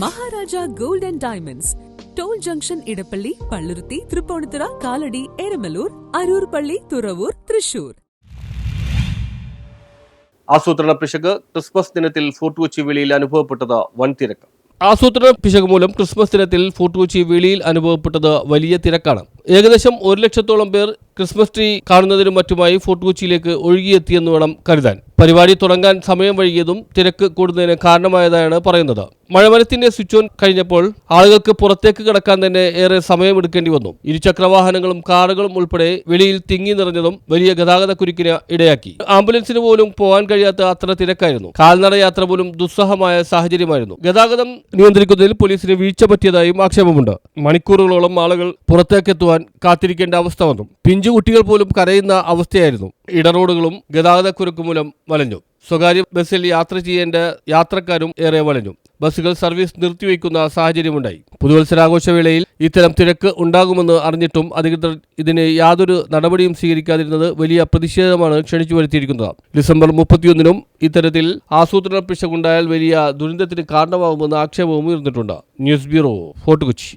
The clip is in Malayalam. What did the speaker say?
Maharaja gold and diamonds, toll junction, Edappally, Palluruthy, Tripunithura, Kalady, Eramalloor, Aroor Palli, Thuravoor, Thrissur. ആസൂത്രണ പിശക് ക്രിസ്മസ് ദിനത്തിൽ ഫോർട്ട് കൊച്ചി വെളിയിൽ അനുഭവപ്പെട്ടത് വൻ തിരക്ക്. ആസൂത്രണ പിശക് മൂലം ക്രിസ്മസ് ദിനത്തിൽ ഫോർട്ട് കൊച്ചി വെളിയിൽ അനുഭവപ്പെട്ടത് വലിയ തിരക്കാണ്. ഏകദേശം 1 ലക്ഷത്തോളം പേർ ക്രിസ്മസ് ട്രീ കാണുന്നതിനും മറ്റുമായി ഫോർട്ട് കൊച്ചിയിലേക്ക് ഒഴുകിയെത്തിയെന്ന് വേണം കരുതാൻ. പരിപാടി തുടങ്ങാൻ സമയം വൈകിയതും തിരക്ക് കൂടുന്നതിന് കാരണമായതാണ് പറയുന്നത്. മഴമരത്തിന്റെ സ്വിച്ച് ഓൺ കഴിഞ്ഞപ്പോൾ ആളുകൾക്ക് പുറത്തേക്ക് കടക്കാൻ തന്നെ ഏറെ സമയമെടുക്കേണ്ടി വന്നു. ഇരുചക്രവാഹനങ്ങളും കാറുകളും ഉൾപ്പെടെ വെളിയിൽ തിങ്ങി നിറഞ്ഞതും വലിയ ഗതാഗത കുരുക്കിന് ഇടയാക്കി. ആംബുലൻസിന് പോലും പോകാൻ കഴിയാത്ത അത്ര തിരക്കായിരുന്നു. കാൽനട യാത്ര പോലും ദുസ്സഹമായ സാഹചര്യമായിരുന്നു. ഗതാഗതം നിയന്ത്രിക്കുന്നതിൽ പോലീസിന് വീഴ്ച പറ്റിയതായും ആക്ഷേപമുണ്ട്. മണിക്കൂറുകളോളം ആളുകൾ പുറത്തേക്കെത്തുവാൻ കാത്തിരിക്കേണ്ട അവസ്ഥ വന്നു. പിഞ്ചുകുട്ടികൾ പോലും കരയുന്ന അവസ്ഥയായിരുന്നു. ഇടറോഡുകളും ഗതാഗതക്കുരുക്ക് മൂലം വലഞ്ഞു. സ്വകാര്യ ബസ്സിൽ യാത്ര ചെയ്യേണ്ട യാത്രക്കാരും ഏറെ വലഞ്ഞു. ബസ്സുകൾ സർവീസ് നിർത്തിവെക്കുന്ന സാഹചര്യമുണ്ടായി. പുതുവത്സരാഘോഷവേളയിൽ ഇത്തരം തിരക്ക് ഉണ്ടാകുമെന്ന് അറിഞ്ഞിട്ടും അധികൃതർ ഇതിന് യാതൊരു നടപടിയും സ്വീകരിക്കാതിരുന്നത് വലിയ പ്രതിഷേധമാണ് ക്ഷണിച്ചു വരുത്തിയിരിക്കുന്നത്. ഡിസംബർ 31-നും ഇത്തരത്തിൽ ആസൂത്രണ പിശകുണ്ടായാൽ വലിയ ദുരന്തത്തിന് കാരണമാകുമെന്ന് ആക്ഷേപവും ഉയർന്നിട്ടുണ്ട്. News bureau, fort Kochi.